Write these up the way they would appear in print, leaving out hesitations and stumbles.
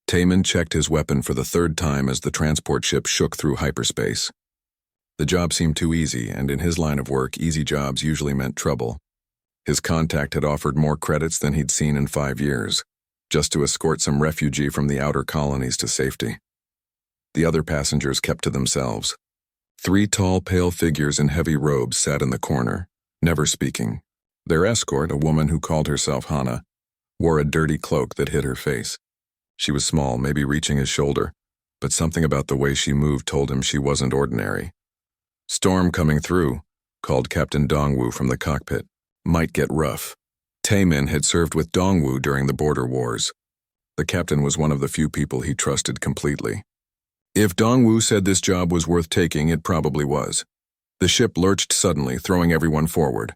Taman checked his weapon for the third time as the transport ship shook through hyperspace. The job seemed too easy, and in his line of work, easy jobs usually meant trouble. His contact had offered more credits than he'd seen in 5 years, just to escort some refugee from the outer colonies to safety. The other passengers kept to themselves. 3 tall, pale figures in heavy robes sat in the corner, never speaking. Their escort, a woman who called herself Hana, wore a dirty cloak that hid her face. She was small, maybe reaching his shoulder, but something about the way she moved told him she wasn't ordinary. "Storm coming through," called Captain Dongwu from the cockpit. "Might get rough." Taemin had served with Dongwu during the border wars. The captain was one of the few people he trusted completely. If Dongwu said this job was worth taking, it probably was. The ship lurched suddenly, throwing everyone forward.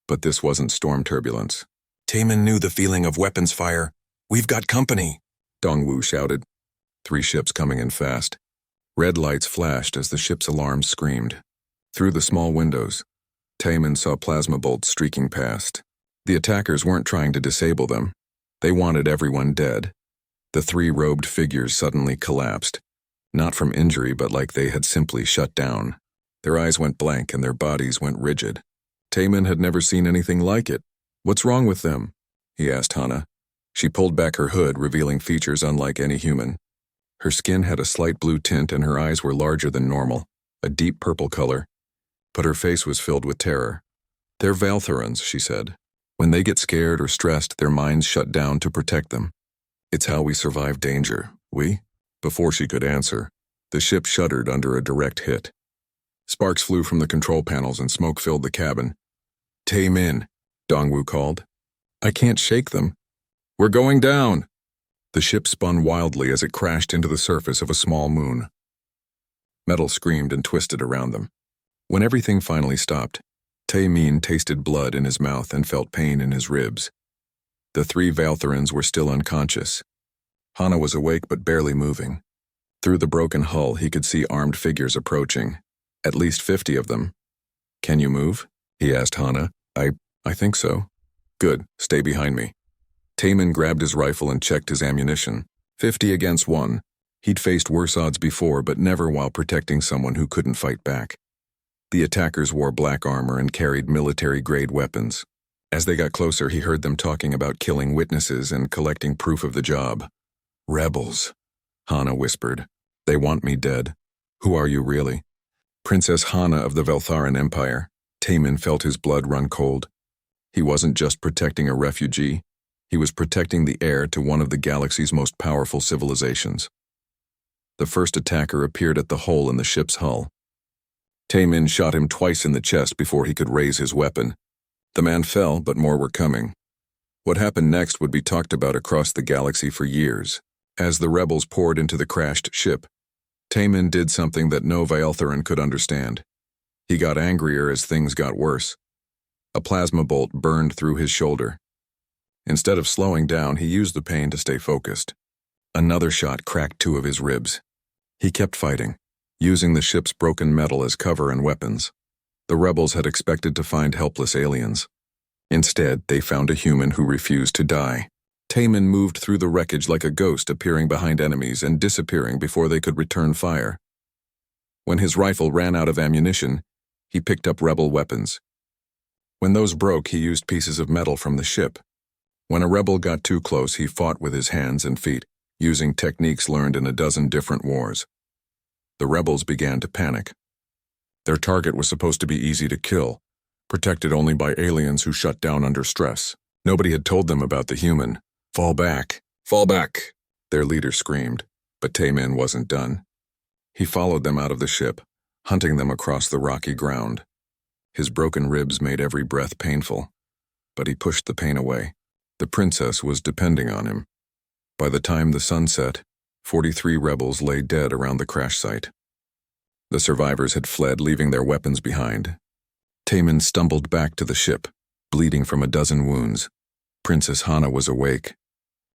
But this wasn't storm turbulence. Taemin knew the feeling of weapons fire. "We've got company," Dongwu shouted. 3 ships coming in fast. Red lights flashed as the ship's alarms screamed. Through the small windows, Taemin saw plasma bolts streaking past. The attackers weren't trying to disable them. They wanted everyone dead. The 3 robed figures suddenly collapsed, not from injury but like they had simply shut down. Their eyes went blank and their bodies went rigid. Taemin had never seen anything like it. "What's wrong with them?" he asked Hana. She pulled back her hood, revealing features unlike any human. Her skin had a slight blue tint and her eyes were larger than normal, a deep purple color. But her face was filled with terror. "They're Valthorans," she said. "When they get scared or stressed, their minds shut down to protect them. It's how we survive danger. We?" Before she could answer, the ship shuddered under a direct hit. Sparks flew from the control panels and smoke filled the cabin. "Taemin," Dongwu called. "I can't shake them." "We're going down!" The ship spun wildly as it crashed into the surface of a small moon. Metal screamed and twisted around them. When everything finally stopped, Taemin tasted blood in his mouth and felt pain in his ribs. The 3 Valthorans were still unconscious. Hana was awake but barely moving. Through the broken hull, he could see armed figures approaching, at least 50 of them. "Can you move?" he asked Hana. I think so." "Good, stay behind me." Taemin grabbed his rifle and checked his ammunition. 50 against 1. He'd faced worse odds before, but never while protecting someone who couldn't fight back. The attackers wore black armor and carried military-grade weapons. As they got closer, he heard them talking about killing witnesses and collecting proof of the job. "Rebels," Hana whispered. "They want me dead." "Who are you really?" "Princess Hana of the Veltharan Empire." Taemin felt his blood run cold. He wasn't just protecting a refugee. He was protecting the heir to one of the galaxy's most powerful civilizations. The first attacker appeared at the hole in the ship's hull. Taemin shot him twice in the chest before he could raise his weapon. The man fell, but more were coming. What happened next would be talked about across the galaxy for years. As the rebels poured into the crashed ship, Taemin did something that no Valtharan could understand. He got angrier as things got worse. A plasma bolt burned through his shoulder. Instead of slowing down, he used the pain to stay focused. Another shot cracked 2 of his ribs. He kept fighting, using the ship's broken metal as cover and weapons. The rebels had expected to find helpless aliens. Instead, they found a human who refused to die. Taemin moved through the wreckage like a ghost, appearing behind enemies and disappearing before they could return fire. When his rifle ran out of ammunition, he picked up rebel weapons. When those broke, he used pieces of metal from the ship. When a rebel got too close, he fought with his hands and feet, using techniques learned in a dozen different wars. The rebels began to panic. Their target was supposed to be easy to kill, protected only by aliens who shut down under stress. Nobody had told them about the human. "Fall back! Fall back!" their leader screamed, but Taemin wasn't done. He followed them out of the ship, hunting them across the rocky ground. His broken ribs made every breath painful, but he pushed the pain away. The princess was depending on him. By the time the sun set, 43 rebels lay dead around the crash site. The survivors had fled, leaving their weapons behind. Taemin stumbled back to the ship, bleeding from a dozen wounds. Princess Hana was awake,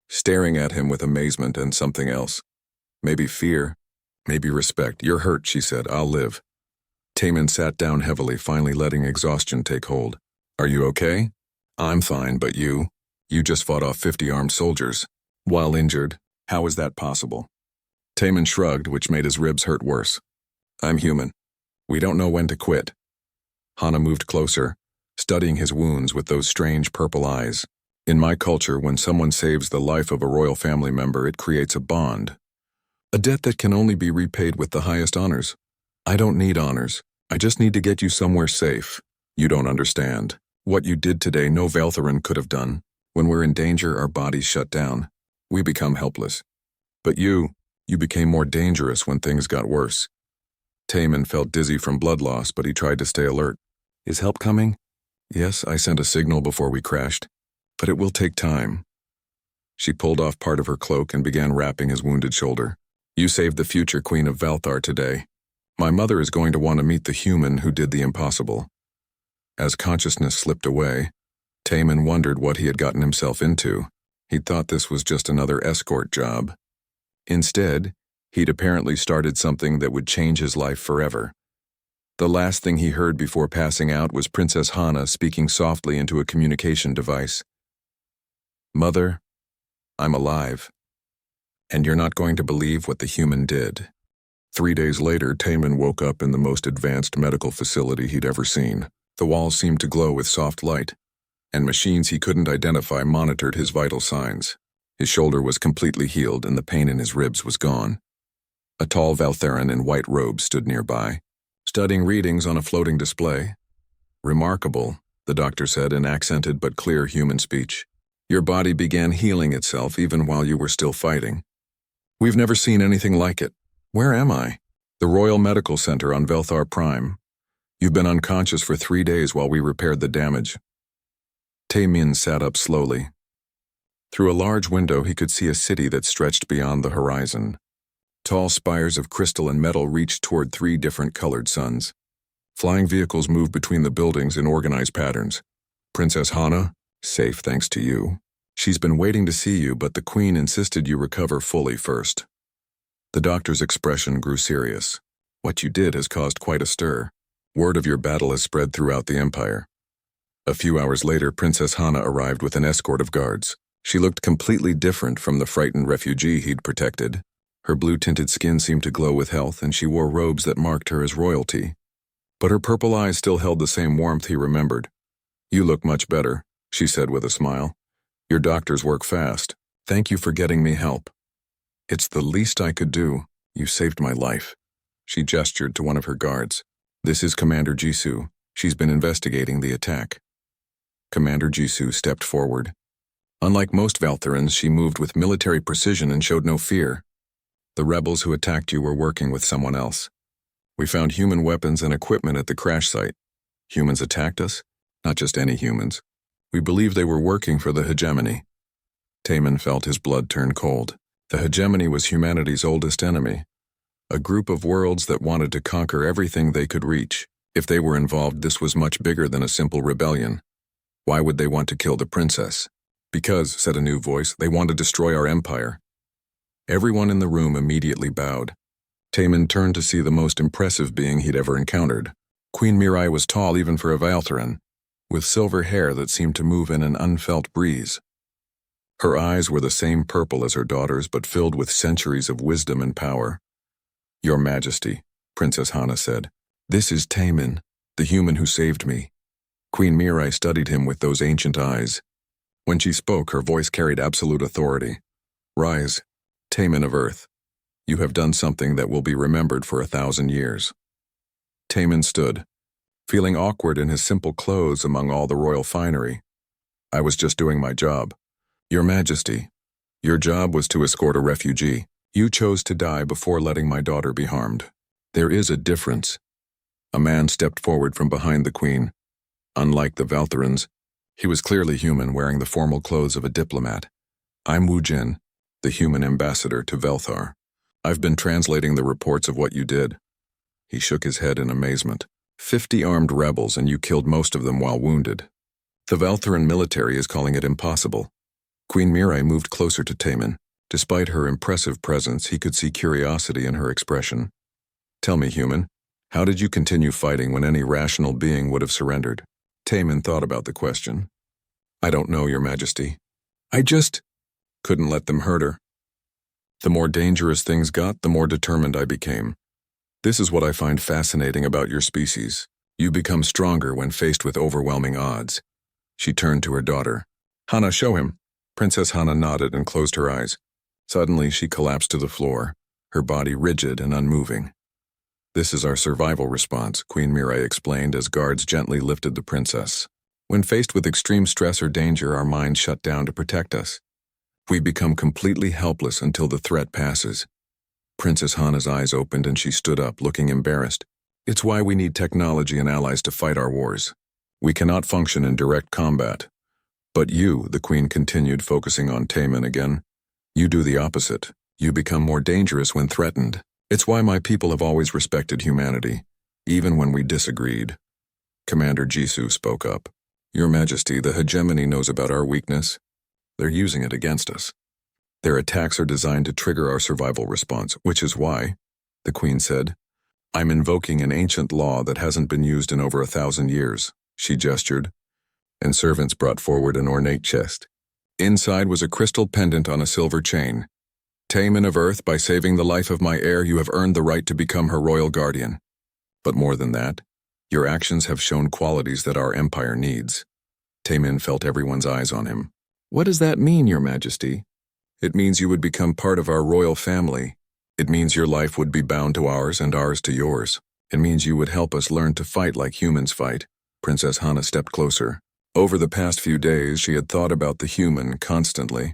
staring at him with amazement and something else. Maybe fear, maybe respect. "You're hurt," she said. "I'll live." Taemin sat down heavily, finally letting exhaustion take hold. "Are you okay?" "I'm fine, but you? You just fought off 50 armed soldiers." While injured, How is that possible? Taman shrugged, which made his ribs hurt worse. I'm human. We don't know when to quit. Hana moved closer, studying his wounds with those strange purple eyes. In my culture, when someone saves the life of a royal family member, it creates a bond. A debt that can only be repaid with the highest honors. I don't need honors. I just need to get you somewhere safe. You don't understand. What you did today, no Valtheran could have done. When we're in danger, our bodies shut down. We become helpless. But you became more dangerous when things got worse. Taman felt dizzy from blood loss, but he tried to stay alert. Is help coming? Yes, I sent a signal before we crashed. But it will take time. She pulled off part of her cloak and began wrapping his wounded shoulder. You saved the future Queen of Valthar today. My mother is going to want to meet the human who did the impossible. As consciousness slipped away, Taman wondered what he had gotten himself into. He'd thought this was just another escort job. Instead, he'd apparently started something that would change his life forever. The last thing he heard before passing out was Princess Hana speaking softly into a communication device. Mother, I'm alive. And you're not going to believe what the human did. 3 days later, Taman woke up in the most advanced medical facility he'd ever seen. The walls seemed to glow with soft light, and machines he couldn't identify monitored his vital signs. His shoulder was completely healed and the pain in his ribs was gone. A tall Valtheran in white robes stood nearby, studying readings on a floating display. Remarkable, the doctor said in accented but clear human speech. Your body began healing itself even while you were still fighting. We've never seen anything like it. Where am I? The Royal Medical Center on Velthar Prime. You've been unconscious for 3 days while we repaired the damage. Tamin sat up slowly. Through a large window, he could see a city that stretched beyond the horizon. Tall spires of crystal and metal reached toward 3 different colored suns. Flying vehicles moved between the buildings in organized patterns. Princess Hana, safe thanks to you. She's been waiting to see you, but the Queen insisted you recover fully first. The doctor's expression grew serious. What you did has caused quite a stir. Word of your battle has spread throughout the Empire. A few hours later, Princess Hana arrived with an escort of guards. She looked completely different from the frightened refugee he'd protected. Her blue-tinted skin seemed to glow with health, and she wore robes that marked her as royalty. But her purple eyes still held the same warmth he remembered. You look much better, she said with a smile. Your doctors work fast. Thank you for getting me help. It's the least I could do. You saved my life. She gestured to one of her guards. This is Commander Jisoo. She's been investigating the attack. Commander Jisoo stepped forward. Unlike most Valtherans, she moved with military precision and showed no fear. The rebels who attacked you were working with someone else. We found human weapons and equipment at the crash site. Humans attacked us? Not just any humans. We believe they were working for the hegemony. Taman felt his blood turn cold. The hegemony was humanity's oldest enemy. A group of worlds that wanted to conquer everything they could reach. If they were involved, this was much bigger than a simple rebellion. Why would they want to kill the princess? Because, said a new voice, they want to destroy our empire. Everyone in the room immediately bowed. Taman turned to see the most impressive being he'd ever encountered. Queen Mirai was tall even for a Valtheran, with silver hair that seemed to move in an unfelt breeze. Her eyes were the same purple as her daughter's, but filled with centuries of wisdom and power. Your Majesty, Princess Hana said, this is Taman, the human who saved me. Queen Mirai studied him with those ancient eyes. When she spoke, her voice carried absolute authority. Rise, Taman of Earth. You have done something that will be remembered for 1,000 years. Taman stood, feeling awkward in his simple clothes among all the royal finery. I was just doing my job. Your Majesty, your job was to escort a refugee. You chose to die before letting my daughter be harmed. There is a difference. A man stepped forward from behind the Queen. Unlike the Valtherans, he was clearly human, wearing the formal clothes of a diplomat. I'm Wu Jin, the human ambassador to Velthar. I've been translating the reports of what you did. He shook his head in amazement. 50 armed rebels, and you killed most of them while wounded. The Valtheran military is calling it impossible. Queen Mirai moved closer to Taman. Despite her impressive presence, he could see curiosity in her expression. Tell me, human, how did you continue fighting when any rational being would have surrendered? Taman thought about the question. I don't know, Your Majesty. I just couldn't let them hurt her. The more dangerous things got, the more determined I became. This is what I find fascinating about your species. You become stronger when faced with overwhelming odds. She turned to her daughter. Hana, show him. Princess Hana nodded and closed her eyes. Suddenly, she collapsed to the floor, her body rigid and unmoving. This is our survival response, Queen Mirai explained as guards gently lifted the princess. When faced with extreme stress or danger, our minds shut down to protect us. We become completely helpless until the threat passes. Princess Hana's eyes opened and she stood up, looking embarrassed. It's why we need technology and allies to fight our wars. We cannot function in direct combat. But you, the queen continued, focusing on Taemin again, you do the opposite. You become more dangerous when threatened. It's why my people have always respected humanity, even when we disagreed. Commander Jisoo spoke up. Your Majesty, the hegemony knows about our weakness. They're using it against us. Their attacks are designed to trigger our survival response, which is why, the queen said, I'm invoking an ancient law that hasn't been used in over 1,000 years, she gestured, and servants brought forward an ornate chest. Inside was a crystal pendant on a silver chain. Taemin of Earth, by saving the life of my heir, you have earned the right to become her royal guardian. But more than that, your actions have shown qualities that our empire needs. Taemin felt everyone's eyes on him. What does that mean, Your Majesty? It means you would become part of our royal family. It means your life would be bound to ours and ours to yours. It means you would help us learn to fight like humans fight. Princess Hana stepped closer. Over the past few days, she had thought about the human constantly.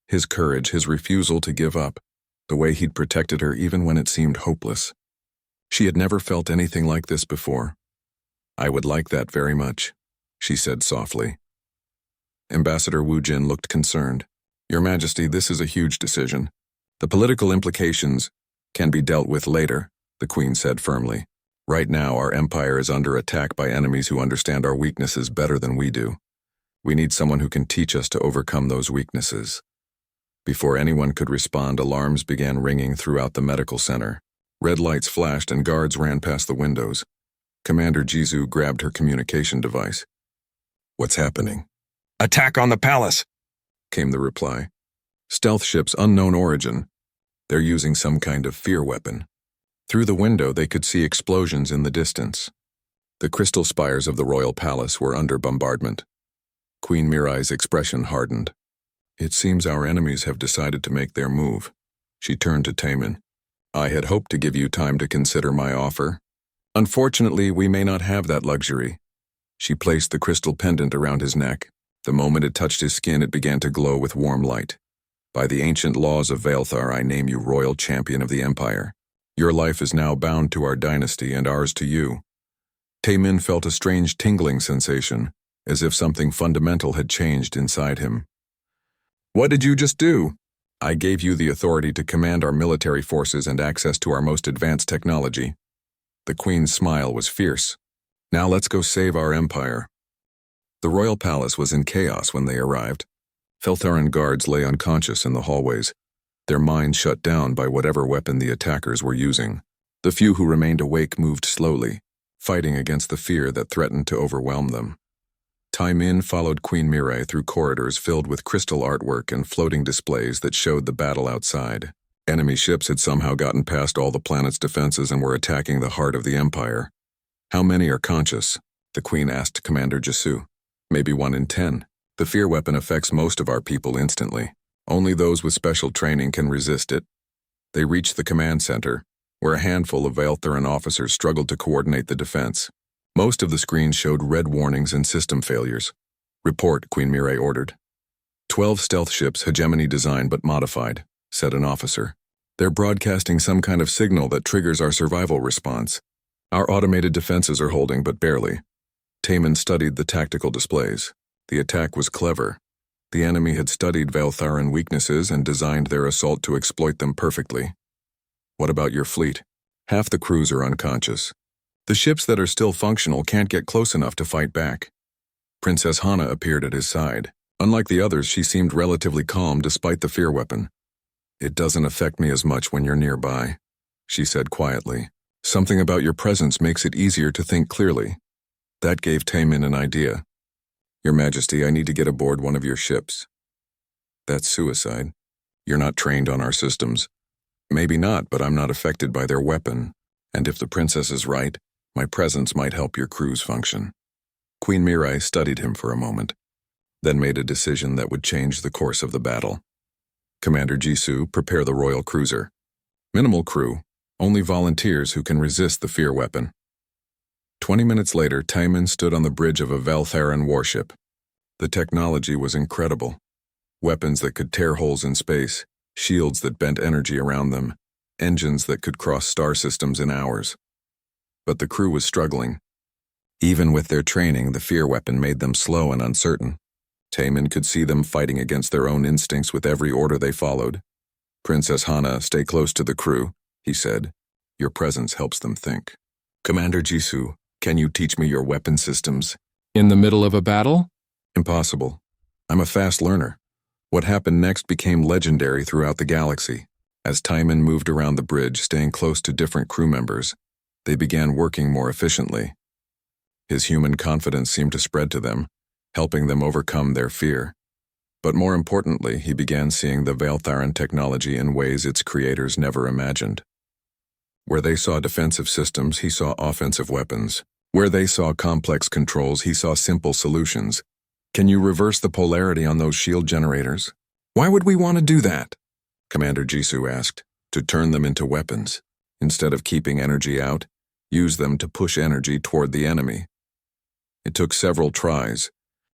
His courage, his refusal to give up, the way he'd protected her even when it seemed hopeless. She had never felt anything like this before. I would like that very much, she said softly. Ambassador Wu Jin looked concerned. Your Majesty, this is a huge decision. The political implications can be dealt with later, the Queen said firmly. Right now, our empire is under attack by enemies who understand our weaknesses better than we do. We need someone who can teach us to overcome those weaknesses. Before anyone could respond, alarms began ringing throughout the medical center. Red lights flashed and guards ran past the windows. Commander Jisoo grabbed her communication device. What's happening? Attack on the palace, came the reply. Stealth ships, unknown origin. They're using some kind of fear weapon. Through the window, they could see explosions in the distance. The crystal spires of the royal palace were under bombardment. Queen Mirai's expression hardened. It seems our enemies have decided to make their move. She turned to Taemin. I had hoped to give you time to consider my offer. Unfortunately, we may not have that luxury. She placed the crystal pendant around his neck. The moment it touched his skin, it began to glow with warm light. By the ancient laws of Vaelthar, I name you royal champion of the empire. Your life is now bound to our dynasty and ours to you. Taemin felt a strange tingling sensation, as if something fundamental had changed inside him. What did you just do? I gave you the authority to command our military forces and access to our most advanced technology. The Queen's smile was fierce. Now let's go save our empire. The royal palace was in chaos when they arrived. Vaeltharan guards lay unconscious in the hallways, their minds shut down by whatever weapon the attackers were using. The few who remained awake moved slowly, fighting against the fear that threatened to overwhelm them. Taemin followed Queen Mirai through corridors filled with crystal artwork and floating displays that showed the battle outside. Enemy ships had somehow gotten past all the planet's defenses and were attacking the heart of the empire. How many are conscious? The Queen asked Commander Jisoo. Maybe 1 in 10. The fear weapon affects most of our people instantly. Only those with special training can resist it. They reached the command center, where a handful of Vaeltharan officers struggled to coordinate the defense. Most of the screens showed red warnings and system failures. Report, Queen Mirai ordered. 12 stealth ships, hegemony design but modified, said an officer. They're broadcasting some kind of signal that triggers our survival response. Our automated defenses are holding, but barely. Taemin studied the tactical displays. The attack was clever. The enemy had studied Vaeltharan weaknesses and designed their assault to exploit them perfectly. What about your fleet? Half the crews are unconscious. The ships that are still functional can't get close enough to fight back. Princess Hana appeared at his side. Unlike the others, she seemed relatively calm despite the fear weapon. It doesn't affect me as much when you're nearby, she said quietly. Something about your presence makes it easier to think clearly. That gave Taemin an idea. Your Majesty, I need to get aboard one of your ships. That's suicide. You're not trained on our systems. Maybe not, but I'm not affected by their weapon. And if the princess is right, my presence might help your crew's function. Queen Mirai studied him for a moment, then made a decision that would change the course of the battle. Commander Jisoo, prepare the royal cruiser. Minimal crew, only volunteers who can resist the fear weapon. 20 minutes later, Taemin stood on the bridge of a Veltharan warship. The technology was incredible. Weapons that could tear holes in space, shields that bent energy around them, engines that could cross star systems in hours. But the crew was struggling. Even with their training, the fear weapon made them slow and uncertain. Taemin could see them fighting against their own instincts with every order they followed. Princess Hana, stay close to the crew, he said. Your presence helps them think. Commander Jisoo, can you teach me your weapon systems? In the middle of a battle? Impossible. I'm a fast learner. What happened next became legendary throughout the galaxy. As Taemin moved around the bridge, staying close to different crew members, they began working more efficiently. His human confidence seemed to spread to them, helping them overcome their fear. But more importantly, he began seeing the Veltharan technology in ways its creators never imagined. Where they saw defensive systems, he saw offensive weapons. Where they saw complex controls, he saw simple solutions. Can you reverse the polarity on those shield generators? Why would we want to do that? Commander Jisoo asked. To turn them into weapons. Instead of keeping energy out, use them to push energy toward the enemy. It took several tries,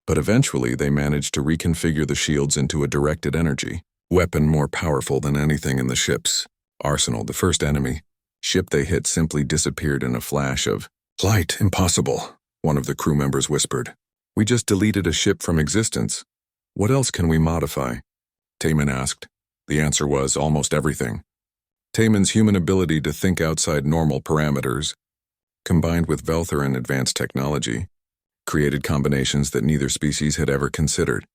but eventually they managed to reconfigure the shields into a directed energy weapon more powerful than anything in the ship's arsenal. The first enemy ship they hit simply disappeared in a flash of light. Impossible, one of the crew members whispered. We just deleted a ship from existence. What else can we modify? Taemin asked. The answer was almost everything. Taemin's human ability to think outside normal parameters, combined with Veltharan advanced technology, created combinations that neither species had ever considered.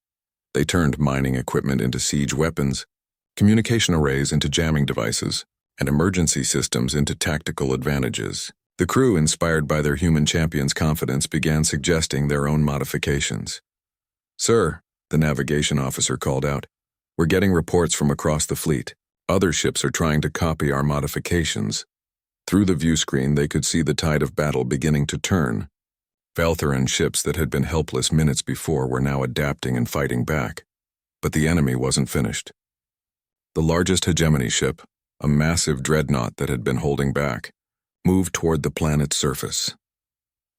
They turned mining equipment into siege weapons, communication arrays into jamming devices, and emergency systems into tactical advantages. The crew, inspired by their human champion's confidence, began suggesting their own modifications. Sir, the navigation officer called out, we're getting reports from across the fleet. Other ships are trying to copy our modifications. Through the view screen, they could see the tide of battle beginning to turn. Veltharan ships that had been helpless minutes before were now adapting and fighting back. But the enemy wasn't finished. The largest hegemony ship, a massive dreadnought that had been holding back, moved toward the planet's surface.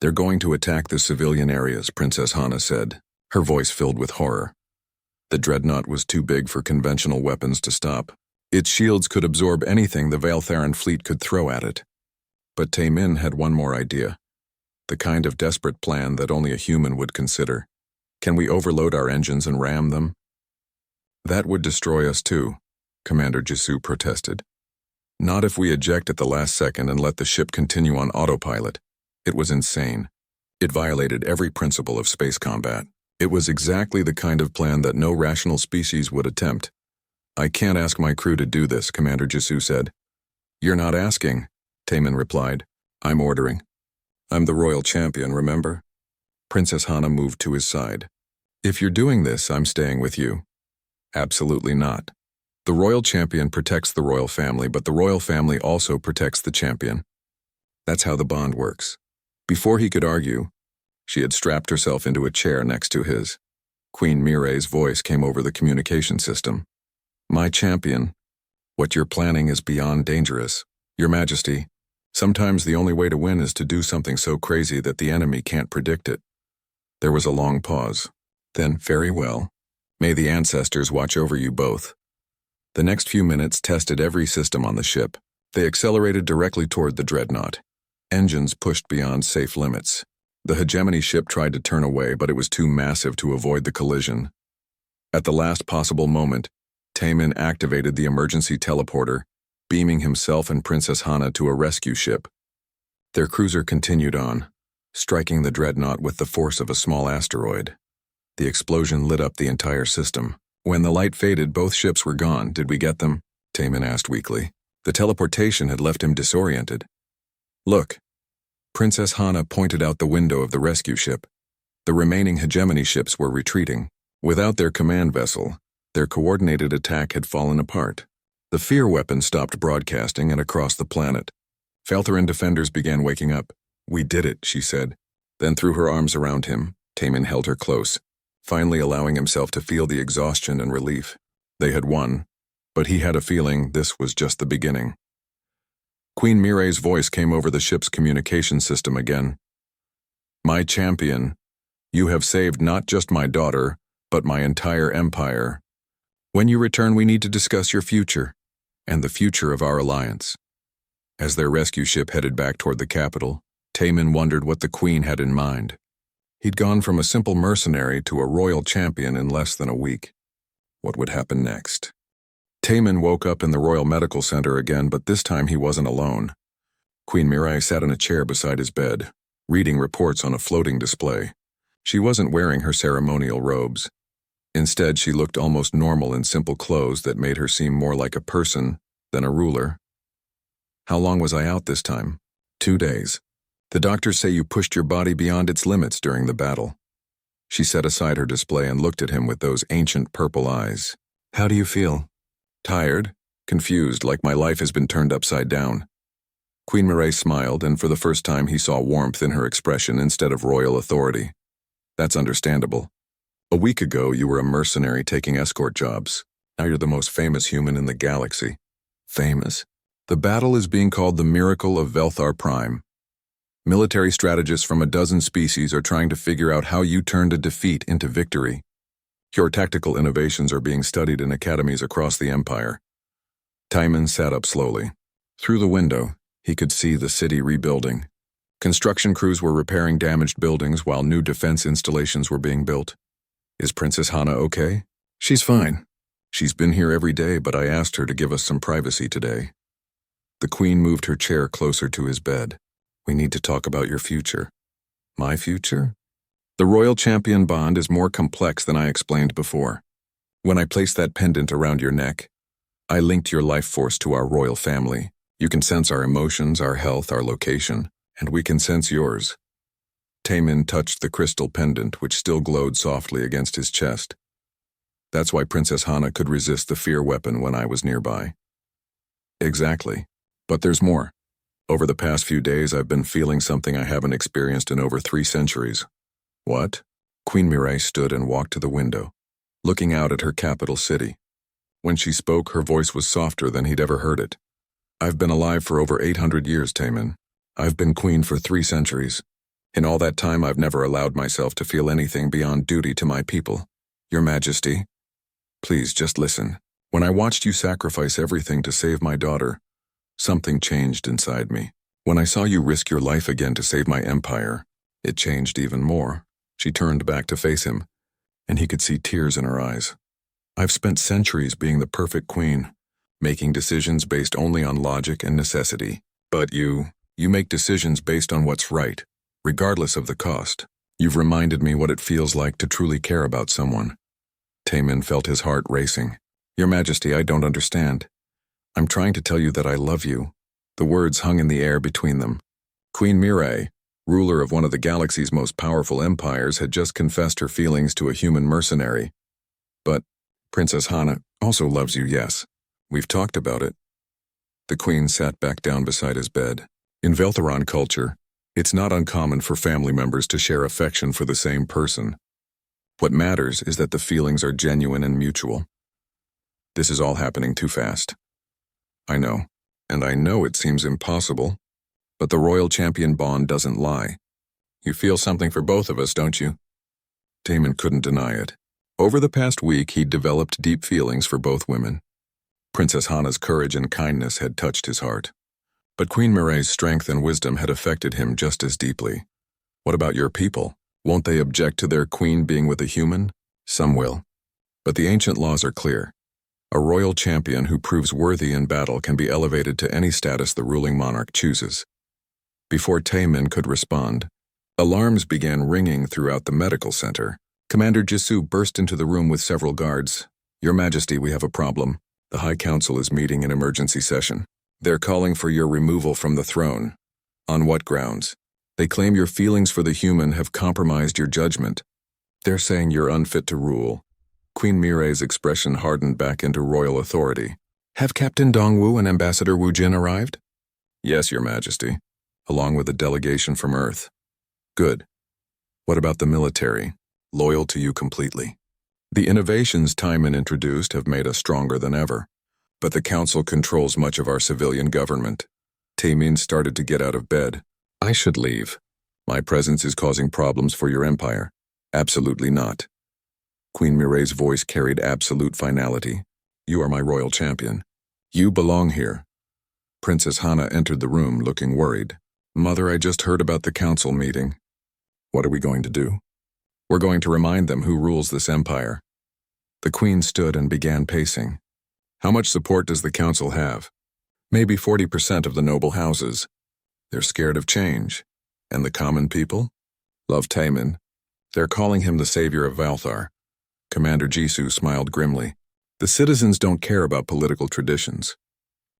They're going to attack the civilian areas, Princess Hana said, her voice filled with horror. The dreadnought was too big for conventional weapons to stop. Its shields could absorb anything the Veltharan fleet could throw at it. But Taemin had one more idea. The kind of desperate plan that only a human would consider. Can we overload our engines and ram them? That would destroy us too, Commander Jisoo protested. Not if we eject at the last second and let the ship continue on autopilot. It was insane. It violated every principle of space combat. It was exactly the kind of plan that no rational species would attempt. I can't ask my crew to do this, Commander Jisoo said. You're not asking, Taemin replied. I'm ordering. I'm the royal champion, remember? Princess Hana moved to his side. If you're doing this, I'm staying with you. Absolutely not. The royal champion protects the royal family, but the royal family also protects the champion. That's how the bond works. Before he could argue, she had strapped herself into a chair next to his. Queen Mirai's voice came over the communication system. My champion, what you're planning is beyond dangerous. Your Majesty, sometimes the only way to win is to do something so crazy that the enemy can't predict it. There was a long pause. Then, very well. May the ancestors watch over you both. The next few minutes tested every system on the ship. They accelerated directly toward the dreadnought. Engines pushed beyond safe limits. The hegemony ship tried to turn away, but it was too massive to avoid the collision. At the last possible moment, Taemin activated the emergency teleporter, beaming himself and Princess Hana to a rescue ship. Their cruiser continued on, striking the dreadnought with the force of a small asteroid. The explosion lit up the entire system. When the light faded, both ships were gone. Did we get them? Taemin asked weakly. The teleportation had left him disoriented. Look. Princess Hana pointed out the window of the rescue ship. The remaining hegemony ships were retreating. Without their command vessel, Their coordinated attack had fallen apart. The fear weapon stopped broadcasting and across the planet. Feltheran defenders began waking up. "We did it," she said, then threw her arms around him. Taemin held her close, finally allowing himself to feel the exhaustion and relief. They had won, but he had a feeling this was just the beginning. Queen Mireille's voice came over the ship's communication system again. "My champion, you have saved not just my daughter, but my entire empire. When you return, we need to discuss your future, and the future of our alliance." As their rescue ship headed back toward the capital, Taemin wondered what the Queen had in mind. He'd gone from a simple mercenary to a royal champion in less than a week. What would happen next? Taemin woke up in the Royal Medical Center again, but this time he wasn't alone. Queen Mireille sat in a chair beside his bed, reading reports on a floating display. She wasn't wearing her ceremonial robes. Instead, she looked almost normal in simple clothes that made her seem more like a person than a ruler. "How long was I out this time?" 2 days. "The doctors say you pushed your body beyond its limits during the battle." She set aside her display and looked at him with those ancient purple eyes. "How do you feel?" "Tired, confused, like my life has been turned upside down." Queen Mireille smiled, and for the first time he saw warmth in her expression instead of royal authority. "That's understandable. A week ago you were a mercenary taking escort jobs. Now you're the most famous human in the galaxy." "Famous?" "The battle is being called the Miracle of Velthar Prime. Military strategists from a dozen species are trying to figure out how you turned a defeat into victory. Your tactical innovations are being studied in academies across the Empire." Taemin sat up slowly. Through the window, he could see the city rebuilding. Construction crews were repairing damaged buildings while new defense installations were being built. "Is Princess Hana okay?" "She's fine. She's been here every day, but I asked her to give us some privacy today." The Queen moved her chair closer to his bed. "We need to talk about your future." "My future?" "The Royal Champion bond is more complex than I explained before. When I placed that pendant around your neck, I linked your life force to our royal family. You can sense our emotions, our health, our location, and we can sense yours." Taemin touched the crystal pendant, which still glowed softly against his chest. "That's why Princess Hana could resist the fear weapon when I was nearby." "Exactly. But there's more. Over the past few days, I've been feeling something I haven't experienced in over 3 centuries. "What?" Queen Mireille stood and walked to the window, looking out at her capital city. When she spoke, her voice was softer than he'd ever heard it. "I've been alive for over 800 years, Taemin. I've been queen for 3 centuries. In all that time, I've never allowed myself to feel anything beyond duty to my people. Your Majesty, please just listen. When I watched you sacrifice everything to save my daughter, something changed inside me. When I saw you risk your life again to save my empire, it changed even more." She turned back to face him, and he could see tears in her eyes. "I've spent centuries being the perfect queen, making decisions based only on logic and necessity. But you make decisions based on what's right, regardless of the cost. You've reminded me what it feels like to truly care about someone." Taemin felt his heart racing. "Your Majesty, I don't understand. I'm trying to tell you that I love you." The words hung in the air between them. Queen Mireille, ruler of one of the galaxy's most powerful empires, had just confessed her feelings to a human mercenary. "But Princess Hana also loves you, yes. We've talked about it." The Queen sat back down beside his bed. In Veltheran culture, it's not uncommon for family members to share affection for the same person. What matters is that the feelings are genuine and mutual. This is all happening too fast. I know, and I know it seems impossible, but the Royal Champion bond doesn't lie. You feel something for both of us, don't you?" Taemin couldn't deny it. Over the past week, he'd developed deep feelings for both women. Princess Hana's courage and kindness had touched his heart. But Queen Mireille's strength and wisdom had affected him just as deeply. "What about your people? Won't they object to their queen being with a human?" "Some will. But the ancient laws are clear. A royal champion who proves worthy in battle can be elevated to any status the ruling monarch chooses." Before Taemin could respond, alarms began ringing throughout the medical center. Commander Jisoo burst into the room with several guards. "Your Majesty, we have a problem. The High Council is meeting in emergency session. They're calling for your removal from the throne." "On what grounds?" "They claim your feelings for the human have compromised your judgment. They're saying you're unfit to rule." Queen Mireille's expression hardened back into royal authority. Have Captain Dongwu and Ambassador Wu Jin arrived? Yes, Your Majesty, along with a delegation from Earth. Good. What about the military? Loyal to you completely. The innovations Timon introduced have made us stronger than ever, but the Council controls much of our civilian government. Taemin started to get out of bed. I should leave. My presence is causing problems for your empire. Absolutely not. Queen Mireille's voice carried absolute finality. You are my royal champion. You belong here. Princess Hana entered the room looking worried. Mother, I just heard about the council meeting. What are we going to do? We're going to remind them who rules this empire. The queen stood and began pacing. How much support does the council have? Maybe 40% of the noble houses. They're scared of change. And the common people? Love Taemin. They're calling him the savior of Valthar. Commander Jisoo smiled grimly. The citizens don't care about political traditions.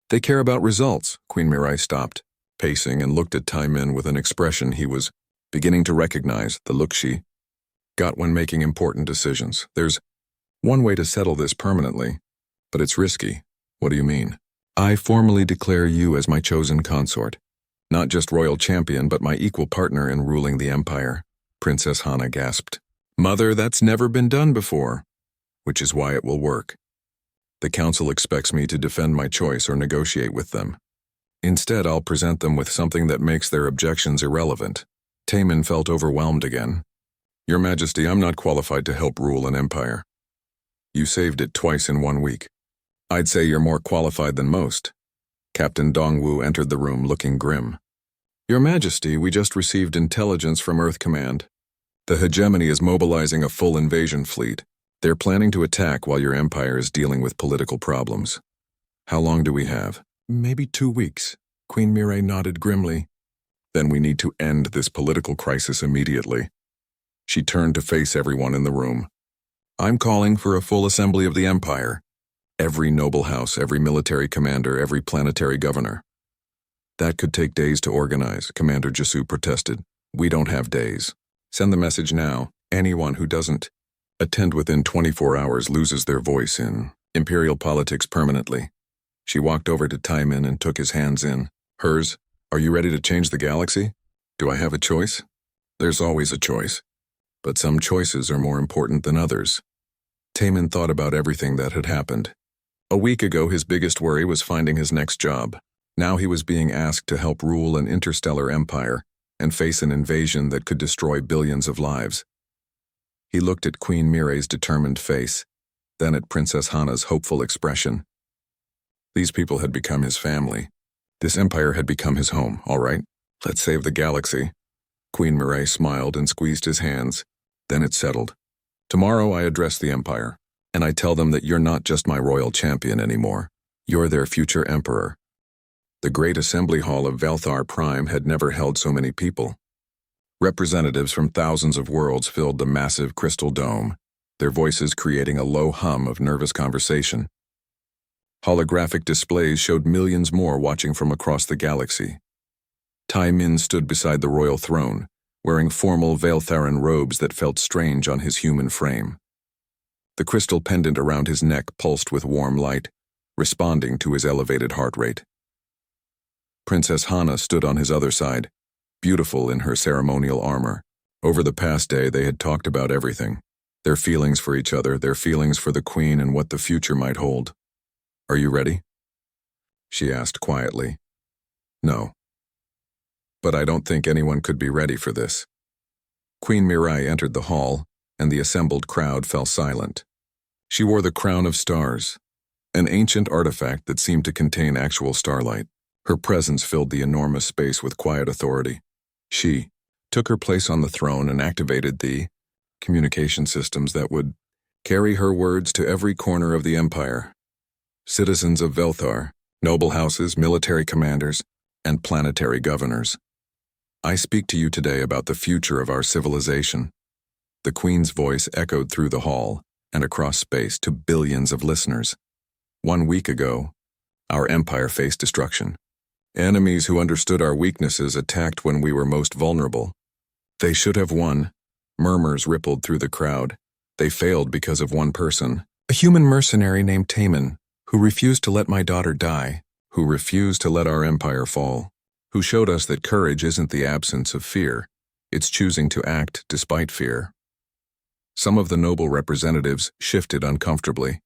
They care about results. Queen Mireille stopped, pacing, and looked at Taemin with an expression he was beginning to recognize, the look she got when making important decisions. There's one way to settle this permanently, but it's risky. What do you mean? I formally declare you as my chosen consort. Not just royal champion, but my equal partner in ruling the empire. Princess Hana gasped. Mother, that's never been done before. Which is why it will work. The council expects me to defend my choice or negotiate with them. Instead, I'll present them with something that makes their objections irrelevant. Taemin felt overwhelmed again. Your Majesty, I'm not qualified to help rule an empire. You saved it twice in 1 week. I'd say you're more qualified than most. Captain Dongwu entered the room looking grim. Your Majesty, we just received intelligence from Earth Command. The hegemony is mobilizing a full invasion fleet. They're planning to attack while your empire is dealing with political problems. How long do we have? Maybe 2 weeks. Queen Mireille nodded grimly. Then we need to end this political crisis immediately. She turned to face everyone in the room. I'm calling for a full assembly of the empire. Every noble house, every military commander, every planetary governor. That could take days to organize, Commander Jisoo protested. We don't have days. Send the message now. Anyone who doesn't attend within 24 hours loses their voice in imperial politics permanently. She walked over to Taemin and took his hands in hers. Are you ready to change the galaxy? Do I have a choice? There's always a choice. But some choices are more important than others. Taemin thought about everything that had happened. A week ago, his biggest worry was finding his next job. Now he was being asked to help rule an interstellar empire and face an invasion that could destroy billions of lives. He looked at Queen Mireille's determined face, then at Princess Hana's hopeful expression. These people had become his family. This empire had become his home, all right? Let's save the galaxy. Queen Mireille smiled and squeezed his hands. Then it settled. Tomorrow I address the empire, and I tell them that you're not just my royal champion anymore. You're their future emperor. The great assembly hall of Valthar Prime had never held so many people. Representatives from thousands of worlds filled the massive crystal dome, their voices creating a low hum of nervous conversation. Holographic displays showed millions more watching from across the galaxy. Taemin stood beside the royal throne, wearing formal Valtharan robes that felt strange on his human frame. The crystal pendant around his neck pulsed with warm light, responding to his elevated heart rate. Princess Hana stood on his other side, beautiful in her ceremonial armor. Over the past day, they had talked about everything. Their feelings for each other, their feelings for the queen, and what the future might hold. Are you ready? She asked quietly. No. But I don't think anyone could be ready for this. Queen Mireille entered the hall, and the assembled crowd fell silent. She wore the crown of stars, an ancient artifact that seemed to contain actual starlight. Her presence filled the enormous space with quiet authority. She took her place on the throne and activated the communication systems that would carry her words to every corner of the empire. Citizens of Valthar, noble houses, military commanders, and planetary governors. I speak to you today about the future of our civilization. The Queen's voice echoed through the hall and across space to billions of listeners. 1 week ago, our empire faced destruction. Enemies who understood our weaknesses attacked when we were most vulnerable. They should have won. Murmurs rippled through the crowd. They failed because of one person, a human mercenary named Taman, who refused to let my daughter die, who refused to let our empire fall, who showed us that courage isn't the absence of fear, it's choosing to act despite fear. Some of the noble representatives shifted uncomfortably.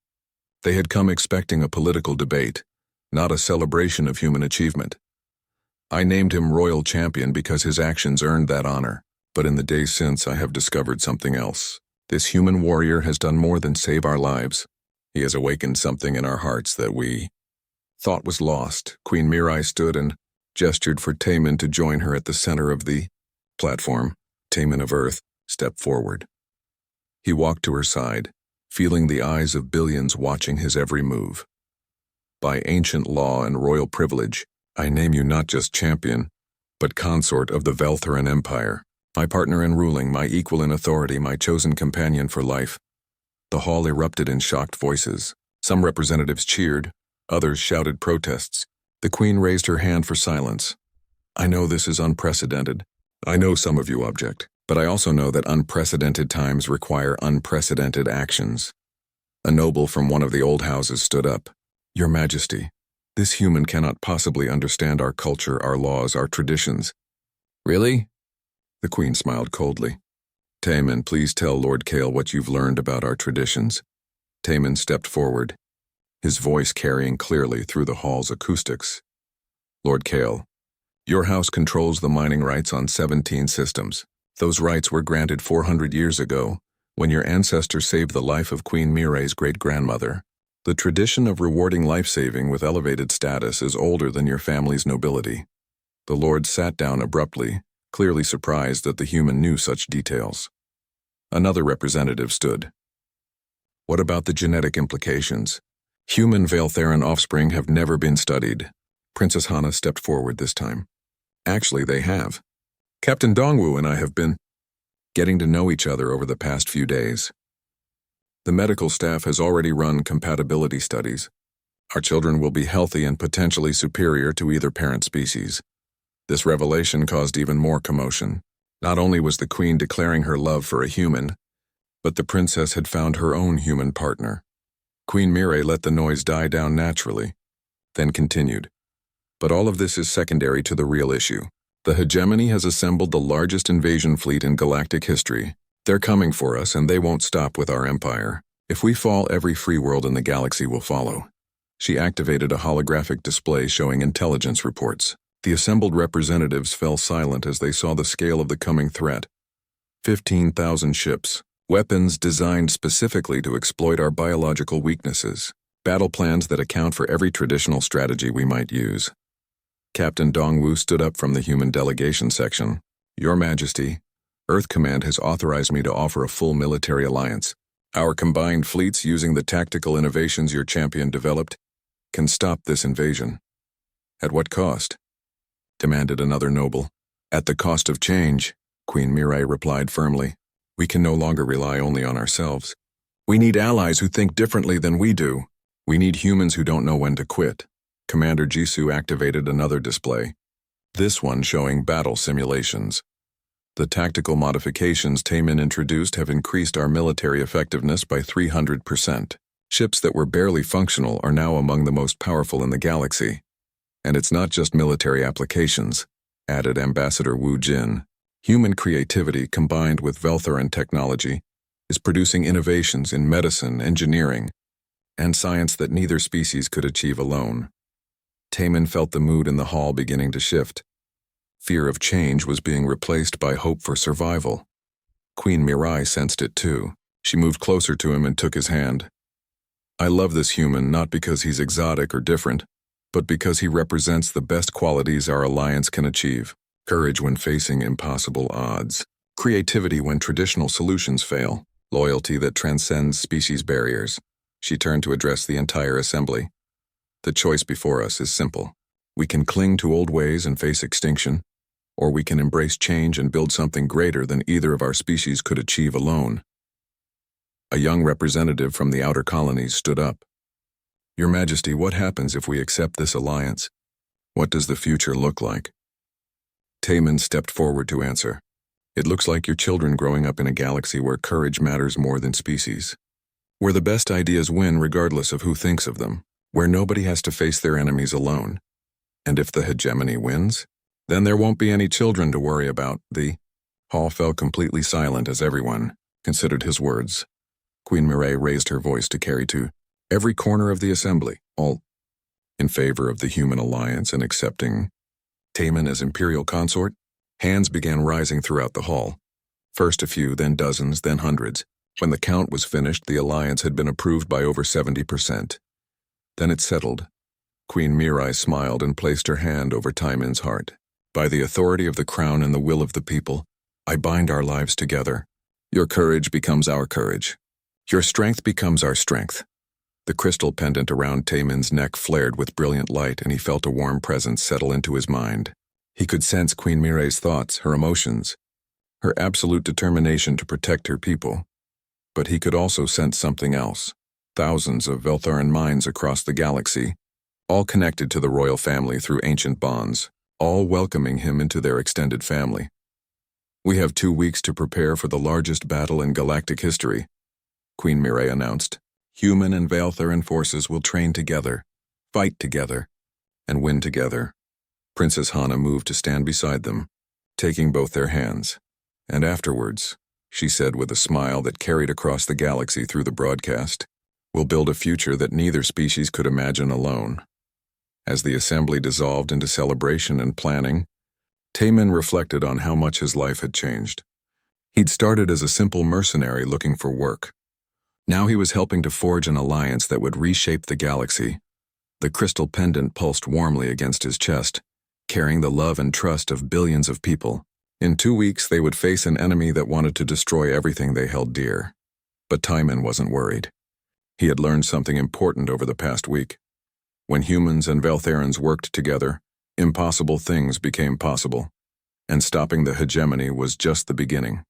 They had come expecting a political debate, not a celebration of human achievement. I named him Royal Champion because his actions earned that honor, but in the days since I have discovered something else. This human warrior has done more than save our lives. He has awakened something in our hearts that we thought was lost. Queen Mirai stood and gestured for Taman to join her at the center of the platform. Taman of Earth stepped forward. He walked to her side, feeling the eyes of billions watching his every move. By ancient law and royal privilege, I name you not just champion, but consort of the Veltheran Empire, my partner in ruling, my equal in authority, my chosen companion for life. The hall erupted in shocked voices. Some representatives cheered, others shouted protests. The queen raised her hand for silence. I know this is unprecedented. I know some of you object, but I also know that unprecedented times require unprecedented actions. A noble from one of the old houses stood up. Your Majesty, this human cannot possibly understand our culture, our laws, our traditions. Really? The queen smiled coldly. Taman, please tell Lord Kale what you've learned about our traditions. Taman stepped forward, his voice carrying clearly through the hall's acoustics. Lord Kale, your house controls the mining rights on 17 systems. Those rights were granted 400 years ago, when your ancestor saved the life of Queen Mirai's great-grandmother. The tradition of rewarding life-saving with elevated status is older than your family's nobility. The Lord sat down abruptly, clearly surprised that the human knew such details. Another representative stood. What about the genetic implications? Human Veltheran offspring have never been studied. Princess Hana stepped forward this time. Actually, they have. Captain Dongwu and I have been getting to know each other over the past few days. The medical staff has already run compatibility studies. Our children will be healthy and potentially superior to either parent species. This revelation caused even more commotion. Not only was the queen declaring her love for a human, but the princess had found her own human partner. Queen Mirai let the noise die down naturally, then continued. But all of this is secondary to the real issue. The hegemony has assembled the largest invasion fleet in galactic history. They're coming for us, and they won't stop with our empire. If we fall, every free world in the galaxy will follow. She activated a holographic display showing intelligence reports. The assembled representatives fell silent as they saw the scale of the coming threat. 15,000 ships, weapons designed specifically to exploit our biological weaknesses, battle plans that account for every traditional strategy we might use. Captain Dongwu stood up from the human delegation section. Your Majesty, Earth Command has authorized me to offer a full military alliance. Our combined fleets, using the tactical innovations your champion developed, can stop this invasion. At what cost? Demanded another noble. At the cost of change, Queen Mirai replied firmly. We can no longer rely only on ourselves. We need allies who think differently than we do. We need humans who don't know when to quit. Commander Jisoo activated another display, this one showing battle simulations. The tactical modifications Taman introduced have increased our military effectiveness by 300%. Ships that were barely functional are now among the most powerful in the galaxy. And it's not just military applications, added Ambassador Wu Jin. Human creativity combined with Veltheran technology is producing innovations in medicine, engineering, and science that neither species could achieve alone. Taman felt the mood in the hall beginning to shift. Fear of change was being replaced by hope for survival. Queen Mirai sensed it too. She moved closer to him and took his hand. I love this human not because he's exotic or different, but because he represents the best qualities our alliance can achieve. Courage when facing impossible odds. Creativity when traditional solutions fail. Loyalty that transcends species barriers. She turned to address the entire assembly. The choice before us is simple. We can cling to old ways and face extinction, or we can embrace change and build something greater than either of our species could achieve alone. A young representative from the outer colonies stood up. Your Majesty, what happens if we accept this alliance? What does the future look like? Taman stepped forward to answer. It looks like your children growing up in a galaxy where courage matters more than species. Where the best ideas win regardless of who thinks of them. Where nobody has to face their enemies alone. And if the hegemony wins, then there won't be any children to worry about. The hall fell completely silent as everyone considered his words. Queen Mireille raised her voice to carry to every corner of the assembly, all in favor of the human alliance and accepting Taman as imperial consort. Hands began rising throughout the hall. First a few, then dozens, then hundreds. When the count was finished, the alliance had been approved by over 70%. Then it settled. Queen Mireille smiled and placed her hand over Taman's heart. By the authority of the crown and the will of the people, I bind our lives together. Your courage becomes our courage. Your strength becomes our strength. The crystal pendant around Taman's neck flared with brilliant light, and he felt a warm presence settle into his mind. He could sense Queen Mireille's thoughts, her emotions, her absolute determination to protect her people. But he could also sense something else. Thousands of Veltharan minds across the galaxy, all connected to the royal family through ancient bonds, all welcoming him into their extended family. We have 2 weeks to prepare for the largest battle in galactic history, Queen Mireille announced. Human and Veltharan forces will train together, fight together, and win together. Princess Hana moved to stand beside them, taking both their hands. And afterwards, she said with a smile that carried across the galaxy through the broadcast, we'll build a future that neither species could imagine alone. As the assembly dissolved into celebration and planning, Taman reflected on how much his life had changed. He'd started as a simple mercenary looking for work. Now he was helping to forge an alliance that would reshape the galaxy. The crystal pendant pulsed warmly against his chest, carrying the love and trust of billions of people. In 2 weeks, they would face an enemy that wanted to destroy everything they held dear. But Taman wasn't worried. He had learned something important over the past week. When humans and Veltharans worked together, impossible things became possible. And stopping the hegemony was just the beginning.